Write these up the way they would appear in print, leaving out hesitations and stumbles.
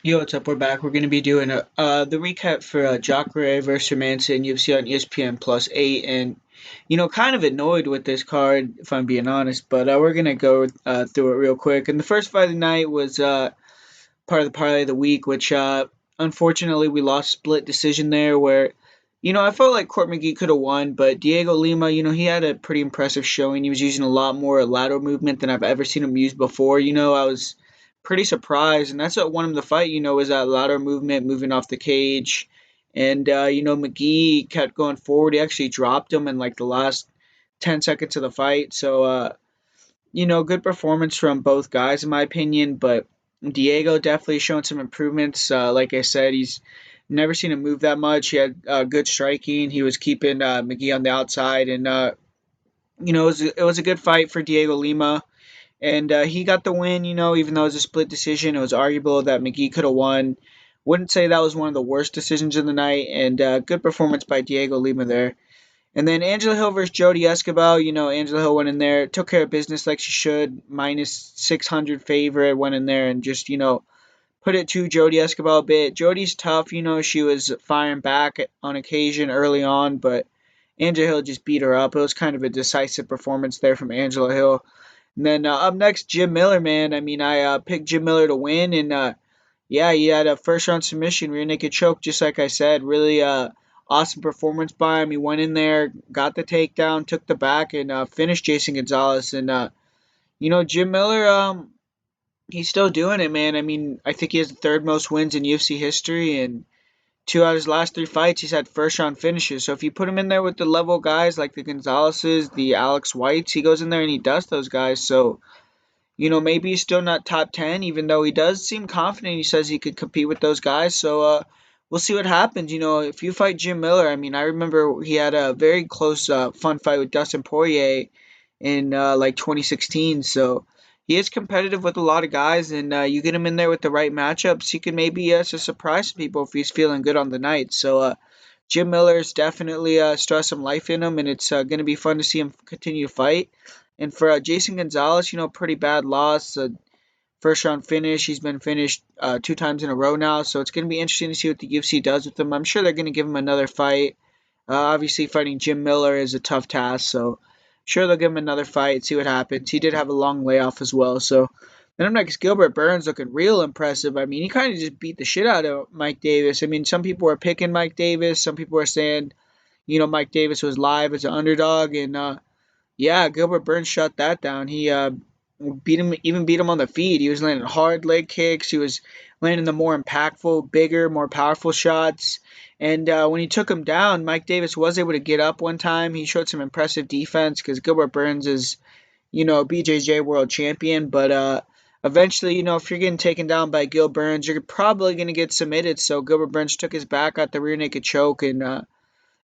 Yo, what's up? We're back. We're going to be doing the recap for Jacare versus Hermansson UFC on ESPN+8, and kind of annoyed with this card if I'm being honest. But we're gonna go through it real quick. And the first fight of the night was part of the parlay of the week, which unfortunately we lost split decision there. Where I felt like Court McGee could have won, but Diego Lima, he had a pretty impressive showing. He was using a lot more lateral movement than I've ever seen him use before. I was pretty surprised, and that's what won him the fight. Was that lateral movement, moving off the cage, and McGee kept going forward. He actually dropped him in like the last 10 seconds of the fight. So good performance from both guys in my opinion, but Diego definitely showing some improvements. Like I said, he's never seen him move that much. He had good striking. He was keeping McGee on the outside, and it was a good fight for Diego Lima, and he got the win. Even though it was a split decision, it was arguable that McGee could have won. Wouldn't say that was one of the worst decisions of the night, and good performance by Diego Lima there. And then Angela Hill versus Jody Escobar. Angela Hill went in there, took care of business like she should. Minus 600 favorite, went in there and just, put it to Jody Escobar a bit. Jody's tough. She was firing back on occasion early on, but Angela Hill just beat her up. It was kind of a decisive performance there from Angela Hill. And then up next, Jim Miller, man. I mean, I picked Jim Miller to win, and yeah, he had a first round submission, rear naked choke, just like I said. Really awesome performance by him. He went in there, got the takedown, took the back, and finished Jason Gonzalez. And Jim Miller, he's still doing it, man. I mean, I think he has the third most wins in UFC history, and two out of his last three fights, he's had first round finishes. So if you put him in there with the level guys like the Gonzalez's, the Alex Whites, he goes in there and he does those guys. So maybe he's still not top 10, even though he does seem confident. He says he could compete with those guys. So we'll see what happens. If you fight Jim Miller, I mean, I remember he had a very close, fun fight with Dustin Poirier in like 2016. So he is competitive with a lot of guys, and you get him in there with the right matchups, he can maybe just surprise people if he's feeling good on the night. So Jim Miller's definitely still has some life in him, and it's going to be fun to see him continue to fight. And for Jason Gonzalez, pretty bad loss. First round finish. He's been finished two times in a row now, so it's going to be interesting to see what the UFC does with him. I'm sure they're going to give him another fight. Obviously, fighting Jim Miller is a tough task, so sure they'll give him another fight, see what happens. He did have a long layoff as well, so. Then I'm next, Gilbert Burns looking real impressive. I mean, he kind of just beat the shit out of Mike Davis. I mean, some people were picking Mike Davis, some people were saying, Mike Davis was live as an underdog, and yeah, Gilbert Burns shut that down. He beat him on the feet. He was landing hard leg kicks. He was landing the more impactful, bigger, more powerful shots. And when he took him down, Mike Davis was able to get up one time. He showed some impressive defense because Gilbert Burns is, BJJ world champion. But eventually, if you're getting taken down by Gil Burns, you're probably going to get submitted. So Gilbert Burns took his back out the rear naked choke, and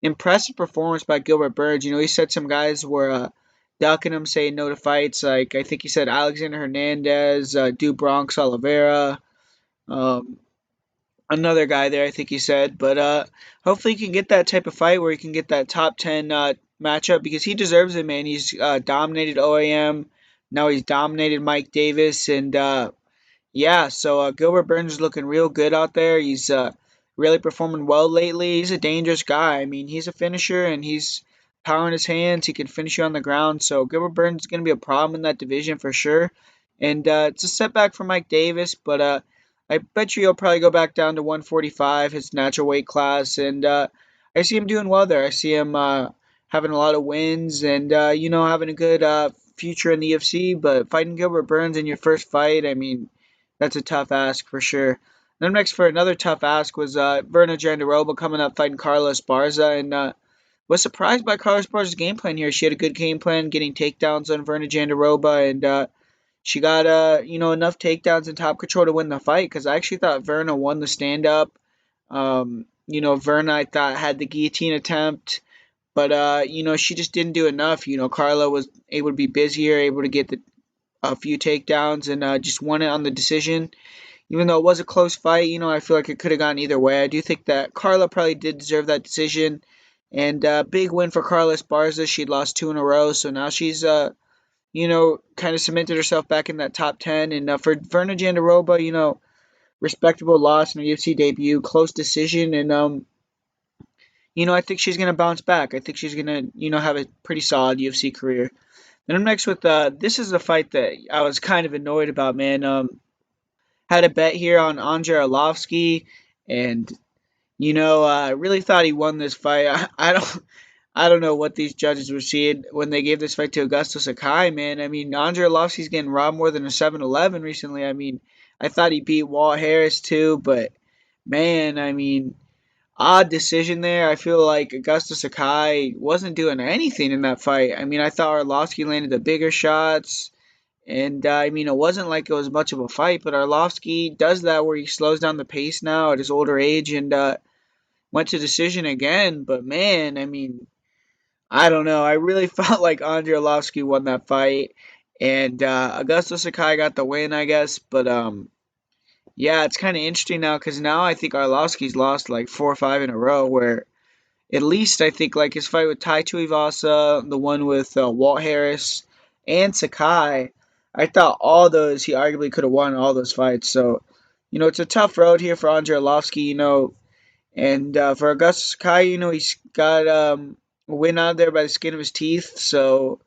impressive performance by Gilbert Burns. He said some guys were ducking him, saying no to fights. Like I think he said Alexander Hernandez, Du Bronx Oliveira, um, another guy there. I think he said, but hopefully he can get that type of fight where he can get that top 10 matchup because he deserves it, man. He's dominated OAM. Now he's dominated Mike Davis, and yeah, so Gilbert Burns is looking real good out there. He's really performing well lately. He's a dangerous guy. I mean, he's a finisher and he's power in his hands. He can finish you on the ground. So Gilbert Burns is going to be a problem in that division for sure. And it's a setback for Mike Davis, but I bet you he'll probably go back down to 145, his natural weight class. And I see him doing well there. I see him having a lot of wins and, having a good future in the UFC. But fighting Gilbert Burns in your first fight, I mean, that's a tough ask for sure. Then next for another tough ask was Verna Jandiroba coming up fighting Carla Esparza, and was surprised by Carla Esparza's game plan here. She had a good game plan, getting takedowns on Verna Jandiroba, and she got enough takedowns and top control to win the fight. Because I actually thought Verna won the stand up. Verna I thought had the guillotine attempt, but she just didn't do enough. Carla was able to be busier, able to get a few takedowns, and just won it on the decision. Even though it was a close fight, I feel like it could have gone either way. I do think that Carla probably did deserve that decision. And big win for Carla Esparza. She'd lost two in a row, so now she's, kind of cemented herself back in that top 10. And for Verna Jandiroba, respectable loss in her UFC debut, close decision, and I think she's gonna bounce back. I think she's gonna, have a pretty solid UFC career. Then I'm next with this is a fight that I was kind of annoyed about, man. Had a bet here on Andre Arlovski, and I really thought he won this fight. I don't know what these judges were seeing when they gave this fight to Augusto Sakai, man. I mean, Andre Arlovski's getting robbed more than a 7-Eleven recently. I mean, I thought he beat Walt Harris too, but man, I mean, odd decision there. I feel like Augusto Sakai wasn't doing anything in that fight. I mean, I thought Arlovski landed the bigger shots. And I mean, it wasn't like it was much of a fight, but Arlovski does that where he slows down the pace now at his older age and went to decision again. But man, I mean, I don't know. I really felt like Andre Arlovski won that fight, and Augusto Sakai got the win, I guess. But yeah, it's kind of interesting now because now I think Arlovski's lost like 4 or 5 in a row. Where at least I think like his fight with Tai Tuivasa, the one with Walt Harris, and Sakai, I thought all those he arguably could have won all those fights. So it's a tough road here for Andre Arlovski. And for Augustus Sakai, he's got a win out there by the skin of his teeth. So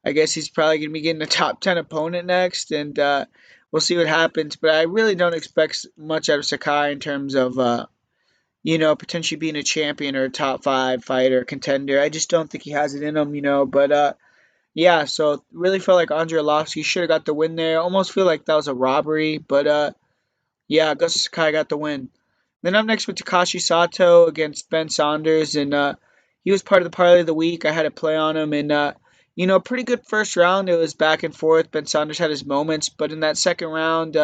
I guess he's probably going to be getting a top 10 opponent next. And we'll see what happens. But I really don't expect much out of Sakai in terms of, potentially being a champion or a top 5 fighter, contender. I just don't think he has it in him. But yeah, so really felt like Andre Arlovski should have got the win there. Almost feel like that was a robbery. But yeah, Augustus Sakai got the win. Then up next with Takashi Sato against Ben Saunders, and he was part of the parlay of the week. I had to play on him, and pretty good first round. It was back and forth. Ben Saunders had his moments, but in that second round,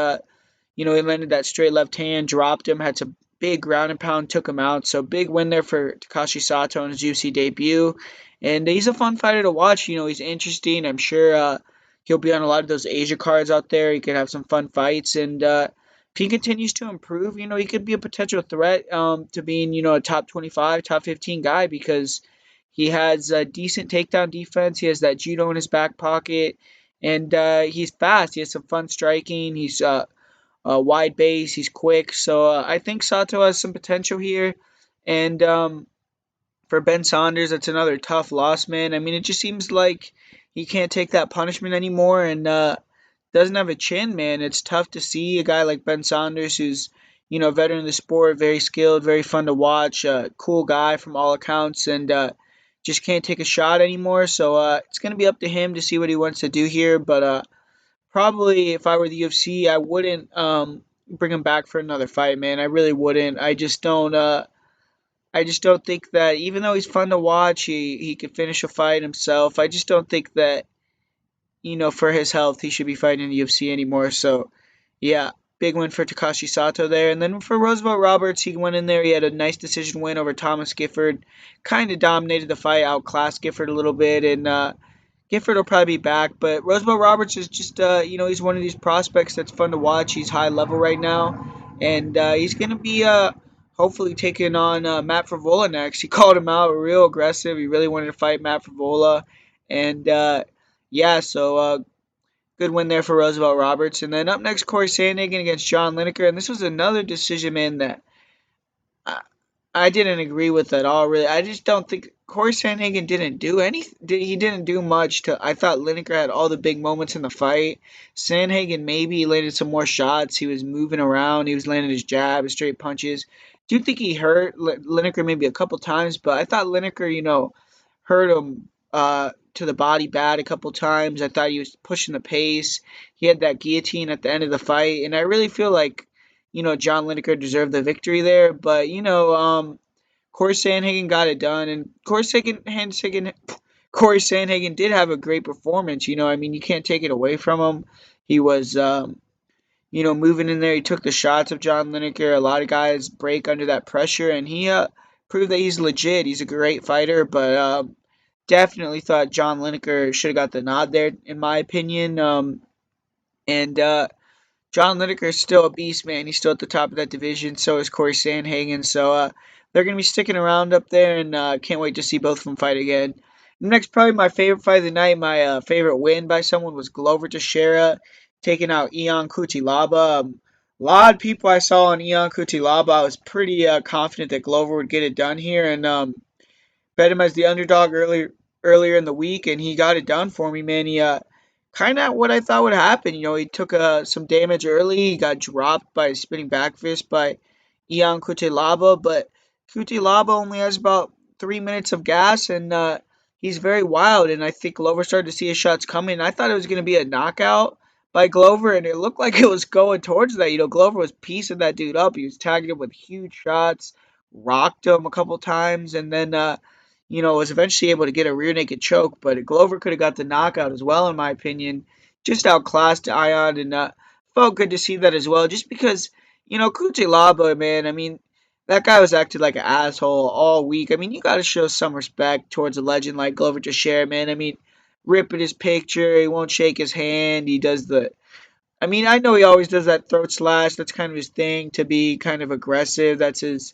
he landed that straight left hand, dropped him, had some big ground and pound, took him out. So big win there for Takashi Sato in his UFC debut, and he's a fun fighter to watch. He's interesting. I'm sure he'll be on a lot of those Asia cards out there. He could have some fun fights, and if he continues to improve, he could be a potential threat to being, a top 25, top 15 guy because he has a decent takedown defense. He has that judo in his back pocket, and he's fast. He has some fun striking. He's wide base. He's quick. So I think Sato has some potential here. And for Ben Saunders, that's another tough loss, man. I mean, it just seems like he can't take that punishment anymore, and doesn't have a chin, man. It's tough to see a guy like Ben Saunders, who's a veteran of the sport, very skilled, very fun to watch, cool guy from all accounts, and just can't take a shot anymore. So it's gonna be up to him to see what he wants to do here. But probably if I were the UFC, I wouldn't bring him back for another fight, man. I really wouldn't. I just don't. I just don't think that even though he's fun to watch, he could finish a fight himself. I just don't think that for his health, he should be fighting in the UFC anymore. So, yeah, big win for Takashi Sato there. And then for Roosevelt Roberts, he went in there. He had a nice decision win over Thomas Gifford. Kind of dominated the fight, outclassed Gifford a little bit. And Gifford will probably be back. But Roosevelt Roberts is just, he's one of these prospects that's fun to watch. He's high level right now. And he's going to be hopefully taking on Matt Frevola next. He called him out real aggressive. He really wanted to fight Matt Frevola. And yeah, so good win there for Roosevelt Roberts. And then up next, Corey Sandhagen against John Lineker. And this was another decision, man, that I, I didn't agree with at all, really. I just don't think Corey Sandhagen didn't do anything. He didn't do much to. I thought Lineker had all the big moments in the fight. Sandhagen maybe landed some more shots. He was moving around. He was landing his jab, his straight punches. Do think he hurt Lineker maybe a couple times, but I thought Lineker, hurt him to the body bad a couple times. I thought he was pushing the pace. He had that guillotine at the end of the fight, and I really feel like John Lineker deserved the victory there. But Corey Sandhagen got it done, and Corey Sandhagen did have a great performance. I mean, you can't take it away from him. He was moving in there. He took the shots of John Lineker. A lot of guys break under that pressure, and he proved that he's legit. He's a great fighter, but definitely thought John Lineker should have got the nod there, in my opinion. And John Lineker is still a beast, man. He's still at the top of that division. So is Corey Sandhagen. So they're going to be sticking around up there, and can't wait to see both of them fight again. Next, probably my favorite fight of the night, my favorite win by someone was Glover Teixeira taking out Ion Cutelaba. A lot of people I saw on Ion Cutelaba, I was pretty confident that Glover would get it done here, and bet him as the underdog earlier in the week, and he got it done for me, man. He kind of what I thought would happen. You know, he took some damage early. He got dropped by a spinning back fist by Ion Cutelaba, but Cutelaba only has about 3 minutes of gas, and he's very wild. And I think Glover started to see his shots coming. I thought it was going to be a knockout by Glover, and it looked like it was going towards that. You know, Glover was piecing that dude up. He was tagging him with huge shots, rocked him a couple times, and then was eventually able to get a rear naked choke. But Glover could have got the knockout as well, in my opinion. Just outclassed Ion, and felt good to see that as well. Just because Cutelaba, man. I mean, that guy was acting like an asshole all week. I mean, you got to show some respect towards a legend like Glover Teixeira, man. I mean, ripping his picture, he won't shake his hand. He does the. I mean, I know he always does that throat slash. That's kind of his thing to be kind of aggressive. That's his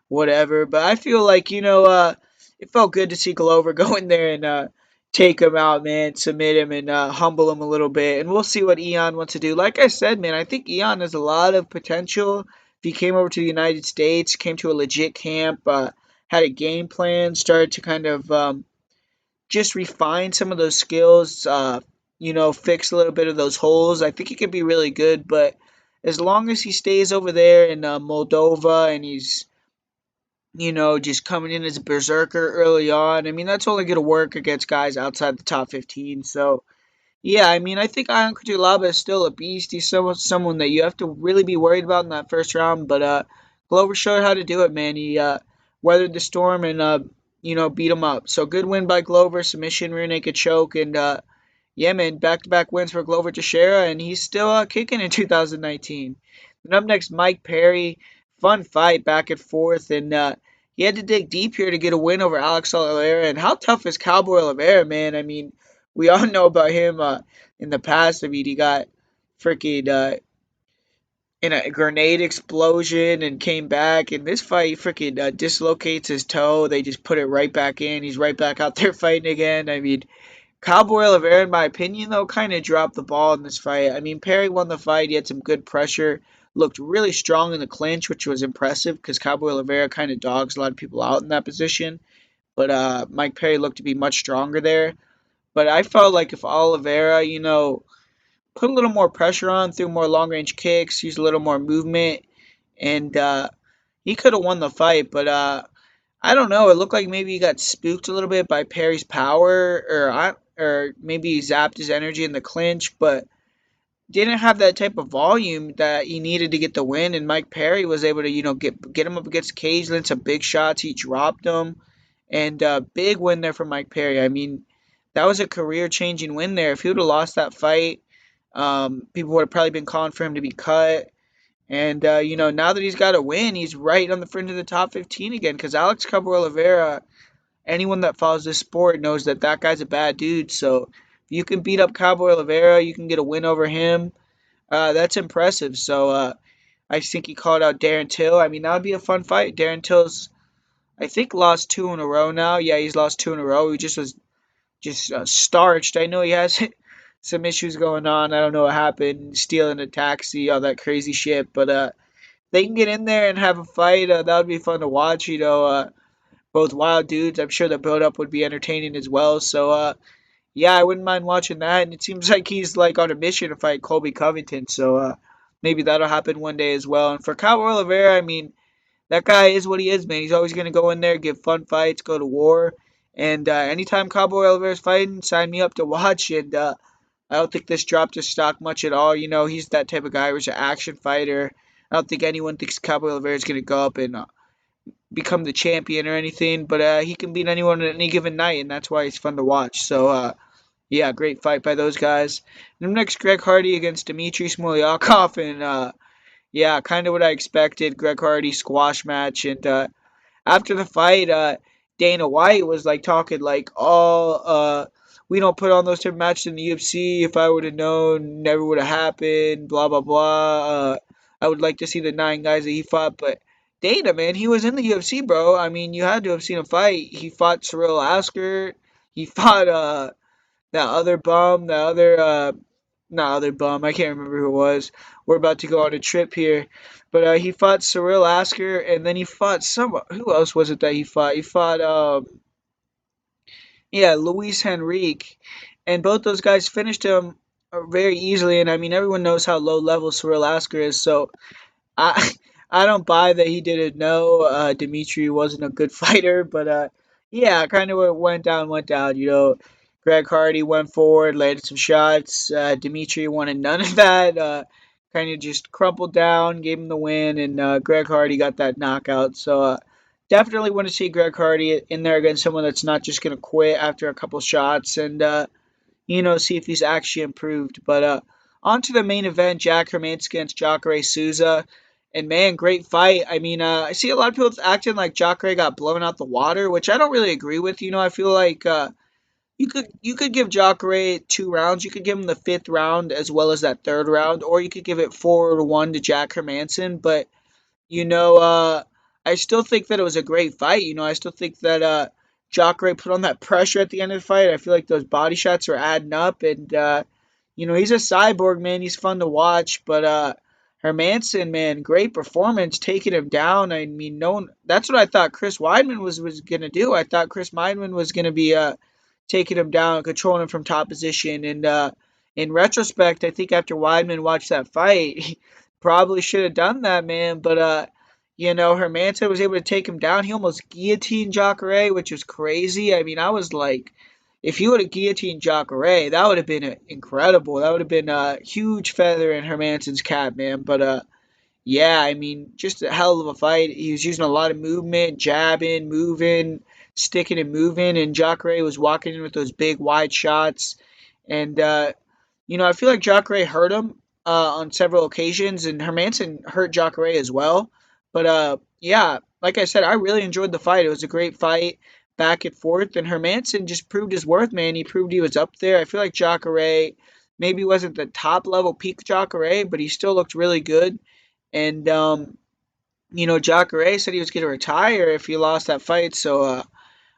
whatever. But I feel like it felt good to see Glover go in there and take him out, man, submit him and humble him a little bit. And we'll see what Eon wants to do. Like I said, man, I think Eon has a lot of potential. If he came over to the United States, came to a legit camp, had a game plan, started to kind of just refine some of those skills, fix a little bit of those holes. I think he could be really good, but as long as he stays over there in Moldova and he's just coming in as a berserker early on. I mean, that's only going to work against guys outside the top 15. So, yeah, I mean, I think Ion Cutelaba is still a beast. He's someone that you have to really be worried about in that first round. But Glover showed how to do it, man. He weathered the storm and, beat him up. So, good win by Glover, submission, rear naked choke, and yeah, man, back-to-back wins for Glover Teixeira, and he's still kicking in 2019. And up next, Mike Perry. Fun fight, back and forth, and he had to dig deep here to get a win over Alex Oliveira. And how tough is Cowboy Oliveira, man? I mean, we all know about him in the past. I mean, he got freaking in a grenade explosion and came back. In this fight, he freaking dislocates his toe. They just put it right back in. He's right back out there fighting again. I mean, Cowboy Oliveira, in my opinion, though, kind of dropped the ball in this fight. I mean, Perry won the fight. He had some good pressure. Looked really strong in the clinch, which was impressive because Cowboy Oliveira kind of dogs a lot of people out in that position. But Mike Perry looked to be much stronger there. But I felt like if Oliveira, put a little more pressure on, threw more long range kicks, used a little more movement, and he could have won the fight. But I don't know. It looked like maybe he got spooked a little bit by Perry's power, or maybe he zapped his energy in the clinch, but didn't have that type of volume that he needed to get the win. And Mike Perry was able to, get him up against the cage, land some big shots. He dropped them, and big win there for Mike Perry. I mean, that was a career-changing win there. If he would have lost that fight, people would have probably been calling for him to be cut. And now that he's got a win, he's right on the fringe of the top 15 again. Because Alex Cabo Oliveira, anyone that follows this sport knows that that guy's a bad dude. So if you can beat up Cabo Oliveira, you can get a win over him. That's impressive. So I think he called out Darren Till. I mean, that would be a fun fight. Darren Till's, I think, lost two in a row now. Yeah, he's lost two in a row. He just was just starched. I know he has some issues going on. I don't know what happened, stealing a taxi, all that crazy shit. But they can get in there and have a fight. That would be fun to watch. Both wild dudes. I'm sure the build up would be entertaining as well. So yeah, I wouldn't mind watching that. And it seems like he's like on a mission to fight Colby Covington. So maybe that'll happen one day as well. And for Cowboy Oliveira, I mean, that guy is what he is, man. He's always gonna go in there, give fun fights, go to war. And anytime Cowboy Oliveira's fighting, sign me up to watch. And I don't think this dropped his stock much at all. He's that type of guy who's an action fighter. I don't think anyone thinks Cowboy Oliveira is going to go up and become the champion or anything, but he can beat anyone at any given night, and that's why he's fun to watch. So, yeah, great fight by those guys. And next, Greg Hardy against Dmitry Smolyakov, and yeah, kind of what I expected. Greg Hardy squash match, and after the fight, Dana White was like talking like, "Oh, we don't put on those type of matches in the UFC. If I would have known, never would have happened. Blah blah blah. I would like to see the 9 guys that he fought, but." Dana, man, he was in the UFC, bro. I mean, you had to have seen him fight. He fought Cyril Asker. He fought that other bum, the other Nah, other bum. I can't remember who it was. We're about to go on a trip here, but he fought Cyril Asker, and then he fought some. Who else was it that he fought? He fought yeah, Luis Henrique, and both those guys finished him very easily. And I mean, everyone knows how low level Cyril Asker is, so I I don't buy that he didn't know Dimitri wasn't a good fighter, but yeah, kind of what went down went down. Greg Hardy went forward, landed some shots. Dimitri wanted none of that. Kind of just crumpled down, gave him the win, and Greg Hardy got that knockout. So definitely want to see Greg Hardy in there against someone that's not just gonna quit after a couple shots, and see if he's actually improved. But on to the main event, Jack Hermansson against Jacare Souza. And man, great fight. I mean, I see a lot of people acting like Jacare got blown out the water, which I don't really agree with. I feel like you could give Jacare 2 rounds. You could give him the fifth round as well as that third round, or you could give it 4-1 to Jack Hermansson. But you know, I still think that it was a great fight. I still think that Jacare put on that pressure at the end of the fight. I feel like those body shots are adding up, and he's a cyborg, man. He's fun to watch, but Hermansson, man, great performance, taking him down. I mean, no one, that's what I thought Chris Weidman was gonna do. I thought Chris Weidman was gonna be taking him down, controlling him from top position, and in retrospect, I think after Weidman watched that fight, he probably should have done that, man. But Hermansson was able to take him down. He almost guillotined Jacare, which was crazy. I mean, I was like, if he would have guillotined Jacare, that would have been incredible. That would have been a huge feather in Hermansson's cap, man. But yeah, I mean, just a hell of a fight. He was using a lot of movement, jabbing, moving, sticking and moving, and Jacare was walking in with those big wide shots. And I feel like Jacare hurt him on several occasions, and Hermansson hurt Jacare as well. But yeah, like I said, I really enjoyed the fight. It was a great fight, back and forth, and Hermansson just proved his worth, man. He proved he was up there. I feel like Jacare maybe wasn't the top level peak Jacare, but he still looked really good. And Jacare said he was going to retire if he lost that fight. So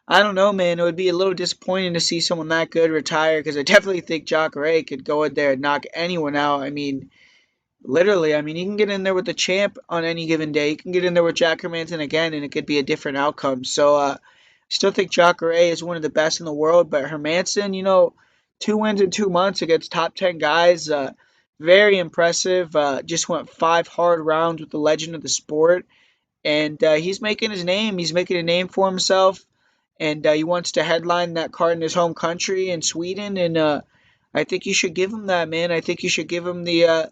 I don't know, man. It would be a little disappointing to see someone that good retire because I definitely think Jacare could go in there and knock anyone out. I mean, literally. I mean, he can get in there with the champ on any given day. He can get in there with Jack Hermanson again, and it could be a different outcome. So, still think Jacare is one of the best in the world, but Hermansson, 2 wins in 2 months against top 10 guys. Very impressive. Just went 5 hard rounds with the legend of the sport, and he's making his name. He's making a name for himself, and he wants to headline that card in his home country in Sweden. And I think you should give him that, man. I think you should give him the.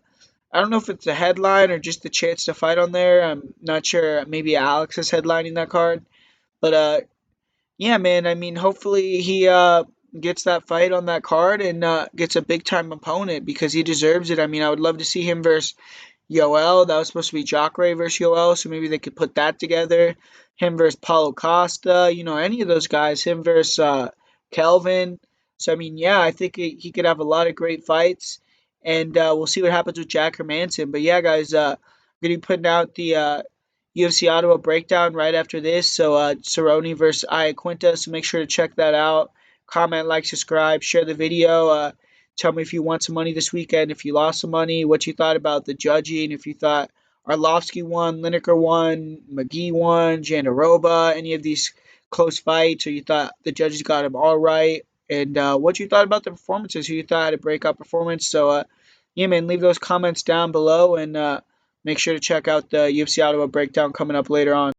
I don't know if it's a headline or just the chance to fight on there. I'm not sure. Maybe Alex is headlining that card, but yeah, man. I mean, hopefully he gets that fight on that card and gets a big time opponent because he deserves it. I mean, I would love to see him versus Yoel. That was supposed to be Jacare versus Yoel, so maybe they could put that together. Him versus Paulo Costa, any of those guys. Him versus Kelvin. So, I mean, yeah, I think he could have a lot of great fights, and we'll see what happens with Jack Hermansson. But yeah, guys, we're going to be putting out the UFC Ottawa breakdown right after this. So, Cerrone versus Iaquinta, so make sure to check that out. Comment, like, subscribe, share the video. Tell me if you won some money this weekend, if you lost some money, what you thought about the judging, if you thought Arlovski won, Lineker won, McGee won, Jandaroba, any of these close fights, or you thought the judges got them all right, and what you thought about the performances, who you thought had a breakout performance. So, yeah, man, leave those comments down below, and make sure to check out the UFC Ottawa breakdown coming up later on.